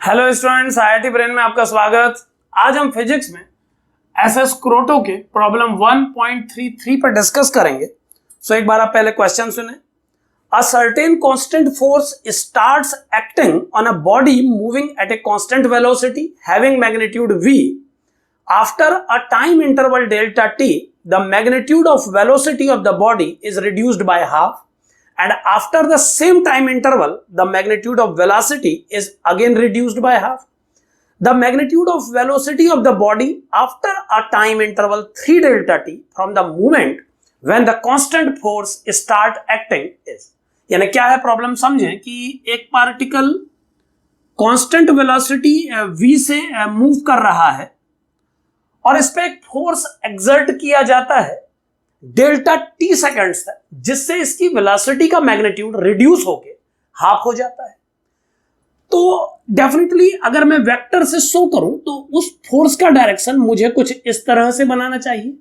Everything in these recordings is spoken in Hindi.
हेलो स्टूडेंट्स, आईआईटी ब्रेन में आपका स्वागत। आज हम फिजिक्स में एसएस क्रोटो के प्रॉब्लम 1.33 पर डिस्कस करेंगे। एक बार आप पहले क्वेश्चन सुने। A certain constant force starts acting on a body moving at a constant velocity having magnitude v। After a time interval delta t, the magnitude of velocity of the body is reduced by half, and after the same time interval the magnitude of velocity is again reduced by half. The magnitude of velocity of the body after a time interval 3 delta t from the moment when the constant force start acting is। यानी क्या है प्रॉब्लम, समझें कि एक पार्टिकल कांस्टेंट वेलोसिटी v से मूव कर रहा है और इस पे एक फोर्स एक्सर्ट किया जाता है डेल्टा टी सेकेंड्स तक, जिससे इसकी वेलोसिटी का मैग्नीट्यूड रिड्यूस होके हाफ हो जाता है। तो डेफिनेटली अगर मैं वेक्टर से शो करूं तो उस फोर्स का डायरेक्शन मुझे कुछ इस तरह से बनाना चाहिए।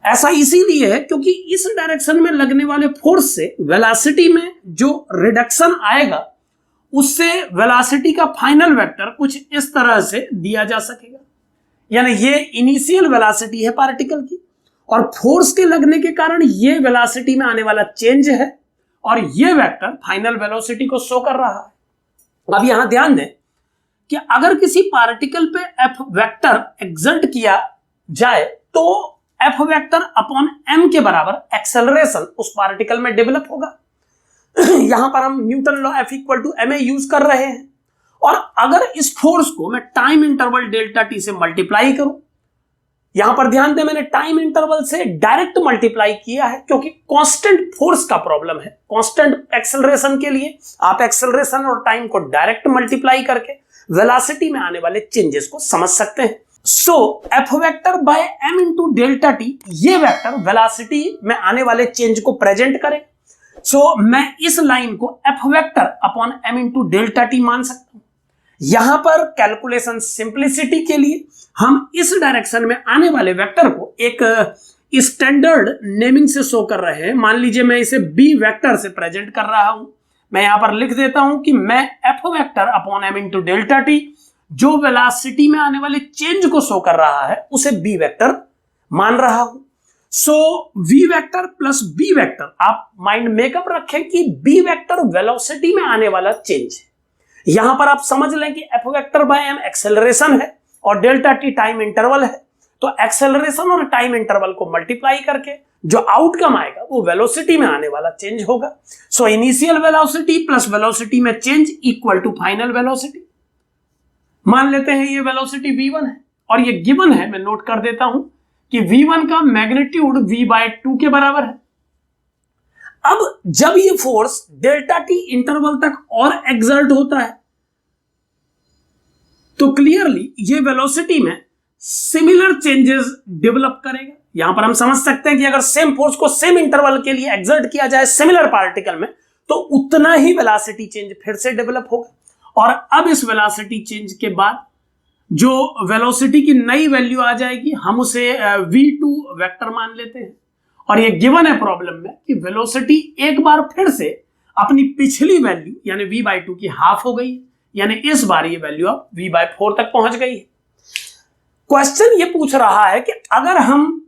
ऐसा इसीलिए है क्योंकि इस डायरेक्शन में लगने वाले फोर्स से वेलोसिटी में जो रिडक्शन आएगा उससे वेलोसिटी का फाइनल वेक्टर कुछ इस तरह से दिया जा सकेगा। यानी ये इनिशियल वेलोसिटी है पार्टिकल की और फोर्स के लगने के कारण ये वेलोसिटी में आने वाला चेंज है और ये वेक्टर फाइनल वेलोसिटी को शो कर रहा है। अब यहां ध्यान दें कि अगर किसी पार्टिकल पे एफ वेक्टर एक्सर्ट किया जाए तो एफ वेक्टर अपॉन एम के बराबर एक्सेलरेशन उस पार्टिकल में डेवलप होगा। यहां पर हम Newton law F equal to M A use कर रहे हैं और अगर इस फोर्स को मैं टाइम इंटरवल डेल्टा टी से मल्टीप्लाई करूं, यहां पर ध्यान दें मैंने टाइम इंटरवल से डायरेक्ट मल्टीप्लाई किया है क्योंकि कांस्टेंट फोर्स का प्रॉब्लम है। कांस्टेंट एक्सेलरेशन के लिए आप एक्सेलरेशन और टाइम को डायरेक्ट मल्टीप्लाई करके वेलोसिटी में आने वाले चेंजेस को समझ सकते हैं। So F vector by M into delta T, ये वेक्टर वेलोसिटी में आने वाले चेंज को प्रेजेंट करे। सो मैं इस लाइन को F vector upon M into delta T मान सकता हूं। यहां पर कैलकुलेशन सिंप्लिसिटी के लिए हम इस डायरेक्शन में आने वाले वेक्टर को एक स्टैंडर्ड नेमिंग से शो कर रहे हैं। मान लीजिए मैं इसे बी वेक्टर से प्रेजेंट कर रहा हूं। मैं यहां पर लिख देता हूं कि मैं F vector upon M into delta T जो वेलोसिटी में आने वाले चेंज को शो कर रहा है उसे बी वेक्टर मान रहा हूं। So V vector plus B vector, आप माइंड मेकअप रखें कि बी वेक्टर वेलोसिटी में आने वाला चेंज है। यहां पर आप समझ लें कि F vector by M acceleration है और डेल्टा टी टाइम इंटरवल है, तो एक्सेलरेशन और टाइम इंटरवल को मल्टीप्लाई करके जो आउटकम आएगा वो वेलोसिटी में आने वाला चेंज होगा। So initial velocity plus velocity में change equal to final velocity. मान लेते हैं ये वेलोसिटी v1 है और ये गिवन है, मैं नोट कर देता हूं कि v1 का मैग्नीट्यूड v/2 के बराबर है। अब जब ये फोर्स डेल्टा टी इंटरवल तक और एक्सर्ट होता है तो क्लियरली ये वेलोसिटी में सिमिलर चेंजेस डेवलप करेगा। यहां पर हम समझ सकते हैं कि अगर सेम फोर्स को सेम इंटरवल के लिए एक्सर्ट किया जाए सिमिलर पार्टिकल में तो उतना ही वेलोसिटी चेंज फिर से डेवलप होगा। और अब इस वेलोसिटी चेंज के बाद जो वेलोसिटी की नई वैल्यू आ जाएगी हम उसे v2 वेक्टर मान लेते हैं और ये गिवन है प्रॉब्लम में कि वेलोसिटी एक बार फिर से अपनी पिछली वैल्यू यानी v/2 की हाफ हो गई, यानी इस बार ये वैल्यू अब v/4 तक पहुंच गई है। क्वेश्चन ये पूछ रहा है कि अगर हम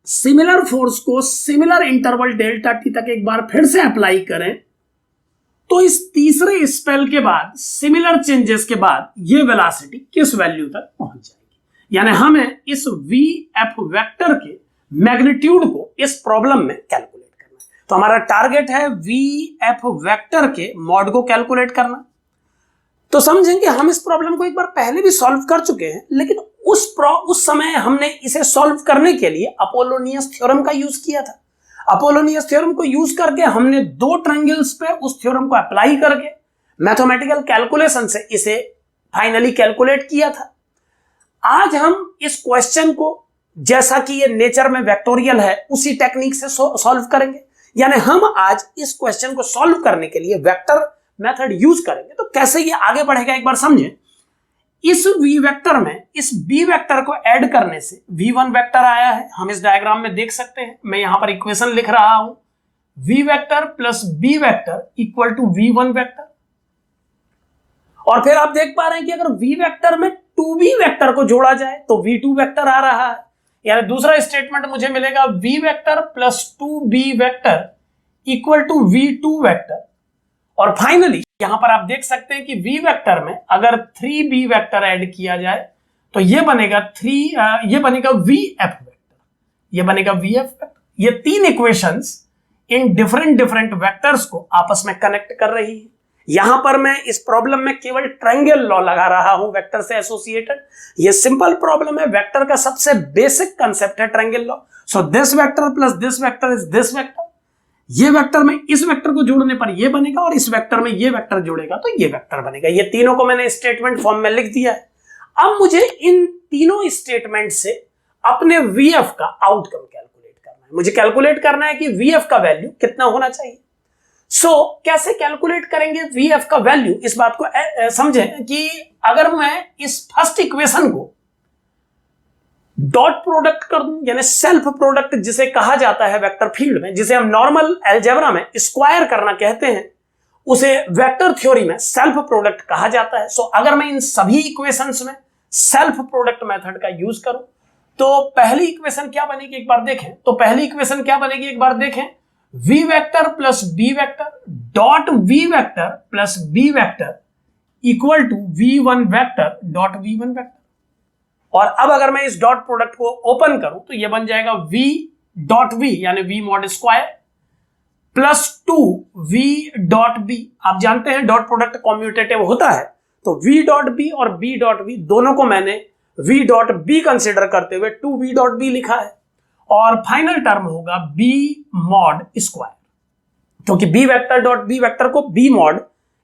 सिमिलर फोर्स को सिमिलर इंटरवल डेल्टा टी तक एक बार फिर से अप्लाई करें तो इस तीसरे स्पेल के बाद सिमिलर चेंजेस के बाद ये वेलोसिटी किस वैल्यू तक पहुंच जाएगी। यानी हमें इस वी एफ वेक्टर के मैग्नीट्यूड को इस प्रॉब्लम में कैलकुलेट करना है। तो हमारा टारगेट है वी एफ वेक्टर के मॉड को कैलकुलेट करना। तो समझेंगे हम इस प्रॉब्लम को एक बार पहले भी सॉल्व कर चुके हैं, लेकिन उस समय हमने इसे सॉल्व करने के लिए अपोलोनियस थ्योरम का यूज किया था। अपोलोनियस थ्योरम को यूज करके हमने दो ट्रायंगल्स पे उस थ्योरम को अप्लाई करके मैथमेटिकल कैलकुलेशन से इसे फाइनली कैलकुलेट किया था। आज हम इस क्वेश्चन को, जैसा कि ये नेचर में वेक्टोरियल है, उसी टेक्निक से सॉल्व करेंगे। यानी हम आज इस क्वेश्चन को सॉल्व करने के लिए वेक्टर मेथड यूज करेंगे। तो कैसे ये आगे बढ़ेगा एक बार समझें। इस v वेक्टर में इस b वेक्टर को ऐड करने से v1 वेक्टर आया है, हम इस डायग्राम में देख सकते हैं। मैं यहां पर इक्वेशन लिख रहा हूं, v vector plus b vector equal to v1 vector. और फिर आप देख पा रहे हैं कि अगर v वेक्टर में 2b वेक्टर को जोड़ा जाए तो v2 वेक्टर आ रहा है, यानी दूसरा स्टेटमेंट मुझे मिलेगा v vector plus 2b vector equal to v2 vector. और फाइनली यहां पर आप देख सकते हैं कि v वेक्टर में अगर 3b वेक्टर ऐड किया जाए तो ये बनेगा ये बनेगा vf वेक्टर, ये बनेगा vf वेक्टर। ये तीन इक्वेशंस इन डिफरेंट वेक्टर्स को आपस में कनेक्ट कर रही है। यहां पर मैं इस प्रॉब्लम में केवल ट्रायंगल लॉ लगा रहा हूं वेक्टर से एसोसिएटेड। ये सिंपल प्रॉब्लम है, वेक्टर का सबसे बेसिक कंसेप्ट है triangle law. So this vector plus this vector is this vector. ये वेक्टर में इस वेक्टर को जोड़ने पर ये बनेगा और इस वेक्टर में ये वेक्टर जोड़ेगा तो ये वेक्टर बनेगा। ये तीनों को मैंने स्टेटमेंट फॉर्म में लिख दिया है। अब मुझे इन तीनों स्टेटमेंट से अपने वीएफ का आउटकम कैलकुलेट करना है। मुझे कैलकुलेट करना है कि वीएफ का वैल्यू कितना होना चाहिए। कैसे कैलकुलेट करेंगे वीएफ का वैल्यू, इस बात को समझें कि अगर मैं इस first equation co dot product कर दूं, यानी सेल्फ प्रोडक्ट जिसे कहा जाता है वेक्टर फील्ड में, जिसे हम नॉर्मल अलजेब्रा में स्क्वायर करना कहते हैं, उसे वेक्टर थ्योरी में सेल्फ प्रोडक्ट कहा जाता है। अगर मैं इन सभी इक्वेशंस में सेल्फ प्रोडक्ट मेथड का यूज करूं तो पहली इक्वेशन क्या बनेगी एक बार देखें। पहली इक्वेशन क्या बनेगी एक बार देखें, v vector plus b vector dot v vector plus b vector equal to v1 vector dot v1 vector. और अब अगर मैं इस डॉट प्रोडक्ट को ओपन करूं तो यह बन जाएगा v डॉट v यानी v mod square plus 2v dot b। आप जानते हैं डॉट प्रोडक्ट कॉम्यूटेटिव होता है, तो v डॉट b और b डॉट v दोनों को मैंने v डॉट b कंसिडर करते हुए 2v डॉट b लिखा है। और फाइनल टर्म होगा b मॉड स्क्वायर, क्योंकि b vector dot b vector को b मॉड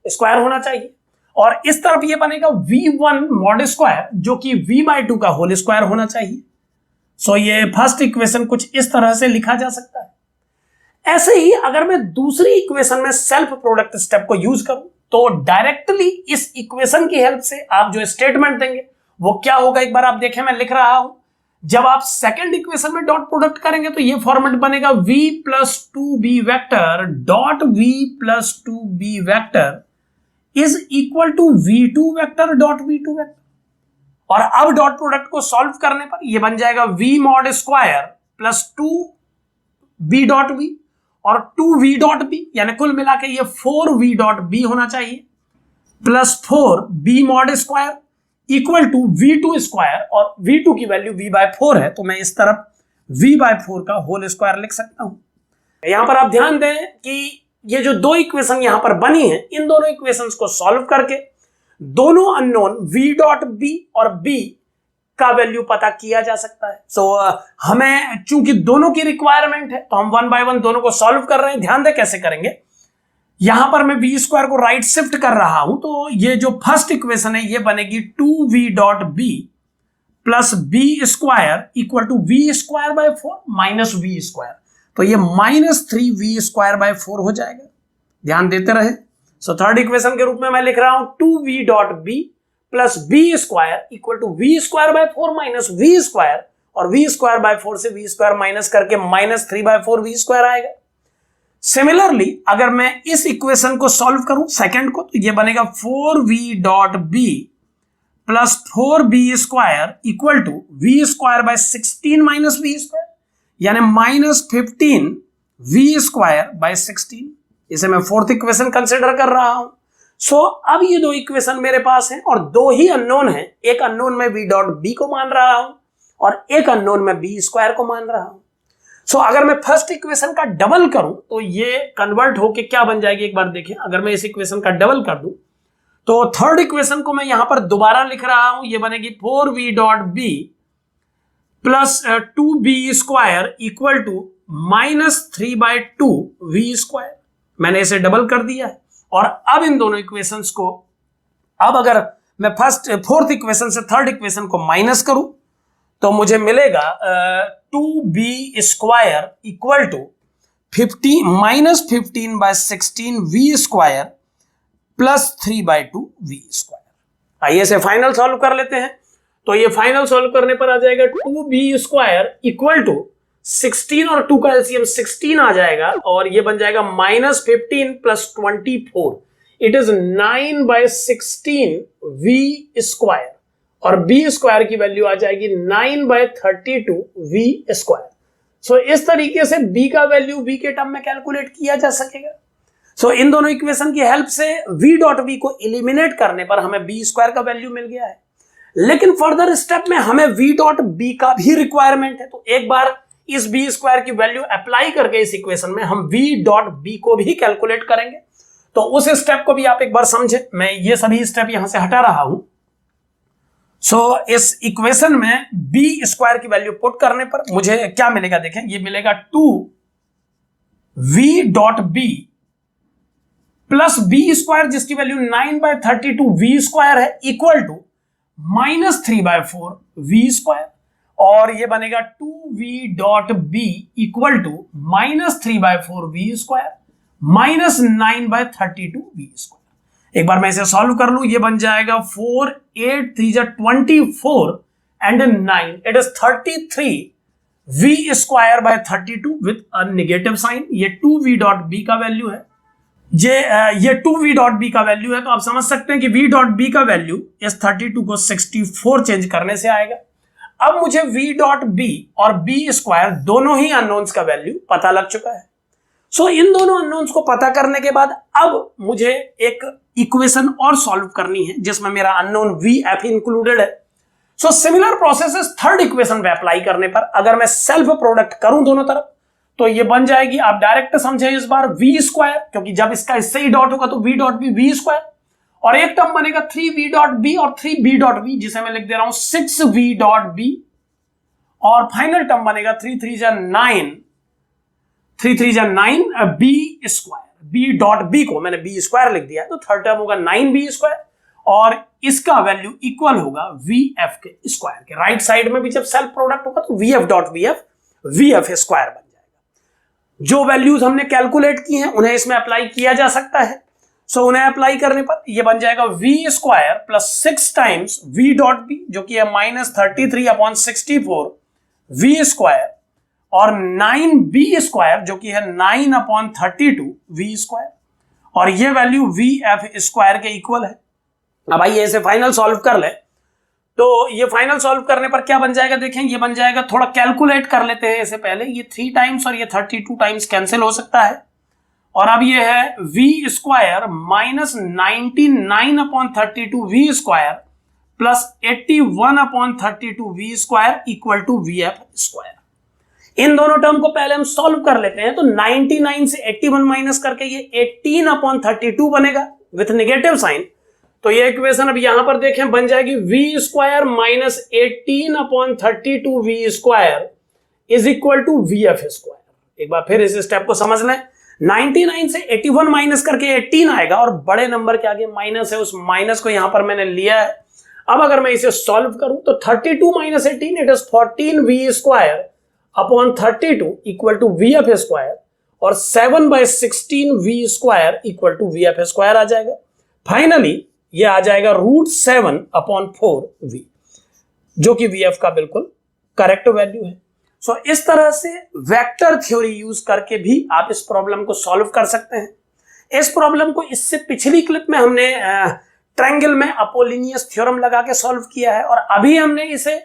स्क्वायर होना चाहिए। और इस तरफ ये बनेगा v1 मॉड स्क्वायर जो कि v/2 का होल स्क्वायर होना चाहिए। ये फर्स्ट इक्वेशन कुछ इस तरह से लिखा जा सकता है। ऐसे ही अगर मैं दूसरी इक्वेशन में सेल्फ प्रोडक्ट स्टेप को यूज करूं तो डायरेक्टली इस इक्वेशन की हेल्प से आप जो स्टेटमेंट देंगे वो क्या होगा एक बार आप देखें, मैं लिख रहा हूं। जब आप सेकंड इक्वेशन में डॉट प्रोडक्ट करेंगे तो ये फॉर्मेट बनेगा v plus 2b vector dot v plus 2b vector is equal to v2 vector dot v2 vector. और अब डॉट प्रोडक्ट को सॉल्व करने पर यह बन जाएगा v mod square plus 2b dot v और 2v डॉट b, यानी कुल मिला के ये 4v डॉट b होना चाहिए plus 4b mod square equal to v2 square. और v2 की वैल्यू v/4 है तो मैं इस तरफ v/4 का होल स्क्वायर लिख सकता हूं। यहां पर आप ध्यान दें कि ये जो दो इक्वेशन यहां पर बनी है, इन दोनों इक्वेशंस को सॉल्व करके दोनों अननोन v डॉट b और b का वैल्यू पता किया जा सकता है। हमें चूंकि दोनों की रिक्वायरमेंट है तो हम 1 बाय 1 दोनों को सॉल्व कर रहे हैं। ध्यान दें कैसे करेंगे। यहां पर मैं v स्क्वायर को राइट शिफ्ट कर रहा हूं तो ये जो फर्स्ट इक्वेशन है ये बनेगी 2v dot b plus b square equal to v square by 4 minus v square, तो ये माइनस 3v स्क्वायर बाय 4 हो जाएगा। ध्यान देते रहे। थर्ड इक्वेशन के रूप में मैं लिख रहा हूं 2v dot b plus b square equal to v square by 4 minus v square, और v स्क्वायर बाय 4 से v स्क्वायर माइनस करके माइनस 3/4 v स्क्वायर आएगा। सिमिलरली अगर मैं इस इक्वेशन को सॉल्व करूं सेकंड को तो ये बनेगा 4v dot b plus 4b square equal to v square by 16 minus v square, यानी माइनस 15 v स्क्वायर बाय 16। इसे मैं फोर्थ इक्वेशन कंसिडर कर रहा हूं। अब ये दो इक्वेशन मेरे पास हैं और दो ही अननोन हैं। एक अननोन में v डॉट b को मान रहा हूं और एक अननोन में b स्क्वायर को मान रहा हूं। अगर मैं फर्स्ट इक्वेशन का डबल करूं तो ये कन्वर्ट होके क्या बन जाएगी एक बार देखें। अगर मैं इस इक्वेशन का डबल कर दूं तो थर्ड इक्वेशन को मैं यहां पर दोबारा लिख रहा हूं, ये बनेगी 4v dot b plus 2b square equal to minus 3/2 v square. मैंने इसे डबल कर दिया है। और अब इन दोनों इक्वेशंस को, अब अगर मैं फोर्थ इक्वेशन से थर्ड इक्वेशन को माइनस करूं तो मुझे मिलेगा 2b square equal to 15 by 16 v square plus 3/2 v square. आइए इसे फाइनल सॉल्व कर लेते हैं। तो ये फाइनल सॉल्व करने पर आ जाएगा 2b स्क्वायर इक्वल टू 16 और 2 का एलसीएम 16 आ जाएगा और ये बन जाएगा -15 plus 24, it is 9/16 V square, और बी स्क्वायर की वैल्यू आ जाएगी 9/32 वी स्क्वायर। सो इस तरीके से बी का वैल्यू बी के टर्म में कैलकुलेट किया जा सकेगा। सो इन दोनों इक्वेशन की हेल्प से v डॉट बी को एलिमिनेट करने पर हमें बी स्क्वायर का वैल्यू मिल गया है। लेकिन फर्दर स्टेप में हमें v डॉट बी का भी रिक्वायरमेंट है, तो एक बार इस बी स्क्वायर की वैल्यू अप्लाई करके इस इक्वेशन में हम v डॉट बी को भी कैलकुलेट करेंगे। तो उस स्टेप को भी आप एक बार समझे, मैं ये सभी स्टेप यहां से हटा रहा हूं। सो इस इक्वेशन में बी स्क्वायर की वैल्यू पुट करने पर मुझे क्या मिलेगा, देखें, ये मिलेगा 2v dot B plus B square जिसकी वैल्यू 9/32 वी स्क्वायर है इक्वल टू -3/4 वी स्क्वायर, और ये बनेगा 2v dot B equal to -3/4 V square -9/32 V square. एक बार मैं इसे सॉल्व कर लूं, ये बन जाएगा 4 8 3 24 and 9, it is 33 v square by 32 with a negative sign. ये 2v डॉट बी का वैल्यू है, ये 2v डॉट बी का वैल्यू है। तो आप समझ सकते हैं कि v डॉट बी का वैल्यू इस 32 को 64 चेंज करने से आएगा। अब मुझे v डॉट बी और b स्क्वायर दोनों ही अननोन्स का वैल्यू पता लग चुका है। सो इन दोनों अननोन्स को पता करने के बाद अब मुझे एक इक्वेशन और सॉल्व करनी है जिसमें मेरा अननोन v f इंक्लूडेड है। So similar processes third equation पे अप्लाई करने पर अगर मैं सेल्फ प्रोडक्ट करूं दोनों तरफ तो ये बन जाएगी, आप डायरेक्ट समझे इस बार v स्क्वायर, क्योंकि जब इसका इससे ही डॉट होगा तो v dot B V square, और एक टर्म बनेगा 3v डॉट बी और 3b डॉट बी, जिसे मैं लिख दे रहा हूं 6v डॉट बी, और फाइनल टर्म बनेगा 3 3 9 b square. b dot B को मैंने b स्क्वायर लिख दिया है, तो थर्ड टर्म होगा 9b स्क्वायर, और इसका वैल्यू इक्वल होगा vf के स्क्वायर के। राइट साइड में भी जब सेल्फ प्रोडक्ट होगा तो vf डॉट vf स्क्वायर बन जाएगा। जो वैल्यूज हमने कैलकुलेट की हैं उन्हें इसमें अप्लाई किया जा सकता है। सो उन्हें अप्लाई करने पर यह बन जाएगा v square plus 6 times v dot B, जो कि है -33/64 v स्क्वायर, और 9b स्क्वायर जो कि है 9/32 v स्क्वायर, और ये वैल्यू vf स्क्वायर के इक्वल है। अब आइए इसे फाइनल सॉल्व कर ले। तो ये फाइनल सॉल्व करने पर क्या बन जाएगा, देखें, ये बन जाएगा, थोड़ा कैलकुलेट कर लेते हैं इससे पहले, ये 3 टाइम्स और ये 32 टाइम्स कैंसिल हो सकता है, और अब ये है v square -99/32 v square plus 81/32 v square equal to vf square. इन दोनों टर्म को पहले हम सॉल्व कर लेते हैं। तो 99 से 81 माइनस करके ये 18/32 बनेगा विथ नेगेटिव साइन। तो ये इक्वेशन अब यहां पर देखें बन जाएगी v square -18/32 v square is equal to vf square. एक बार फिर इस स्टेप को समझ लें। 99 से 81 माइनस करके 18 आएगा, और बड़े नंबर के आगे माइनस है, उस माइनस को यहां पर मैंने लिया है। अब अगर मैं इसे सॉल्व करूं तो 32 minus 18 it is 14v square upon 32 equal to vf square, और 7/16 v square equal to vf square आ जाएगा। फाइनली ये आ जाएगा √7/4v, जो कि vf का बिल्कुल करेक्ट वैल्यू है। सो इस तरह से वेक्टर थ्योरी यूज करके भी आप इस प्रॉब्लम को सॉल्व कर सकते हैं। इस प्रॉब्लम को इससे पिछली क्लिप में हमने ट्रायंगल में अपोलिनियस थ्योरम लगा के सॉल्व किया है, और अभी हमने इसे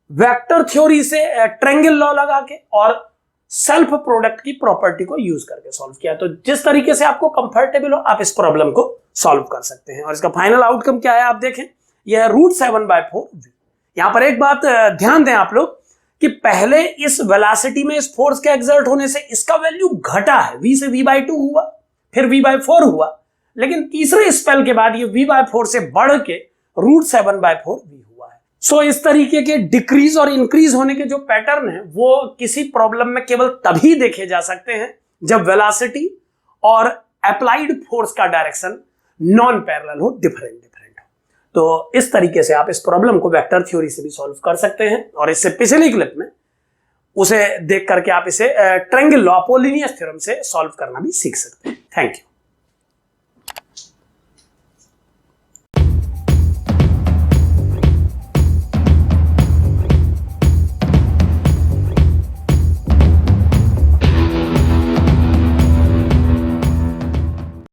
वेक्टर थ्योरी से ट्रायंगल लॉ लगा के और सेल्फ प्रोडक्ट की प्रॉपर्टी को यूज करके सॉल्व किया। तो जिस तरीके से आपको कंफर्टेबल हो आप इस प्रॉब्लम को सॉल्व कर सकते हैं। और इसका फाइनल आउटकम क्या है आप देखें, यह है √7/4v। यहां पर एक बात ध्यान दें आप लोग कि पहले इस वेलोसिटी में इस फोर्स के एक्सर्ट होने से इसका वैल्यू घटा है, v से v/2 हुआ, फिर v/4 हुआ, लेकिन तीसरे स्पेल के बाद ये v/4 से बढ़ के √7/4v हुआ है। सो इस तरीके के डिक्रीज और इंक्रीज होने के जो पैटर्न है वो किसी प्रॉब्लम में केवल तभी देखे जा सकते हैं जब वेलोसिटी और अप्लाइड फोर्स का डायरेक्शन नॉन पैरेलल हो, डिफरेंट हो। तो इस तरीके से आप इस प्रॉब्लम को वेक्टर थ्योरी से भी सॉल्व कर सकते हैं, और इससे पिछली क्लिप में उसे देख करके आप इसे ट्रायंगल लॉ, अपोलिनियस थ्योरम से सॉल्व करना भी सीख सकते हैं। Thank you.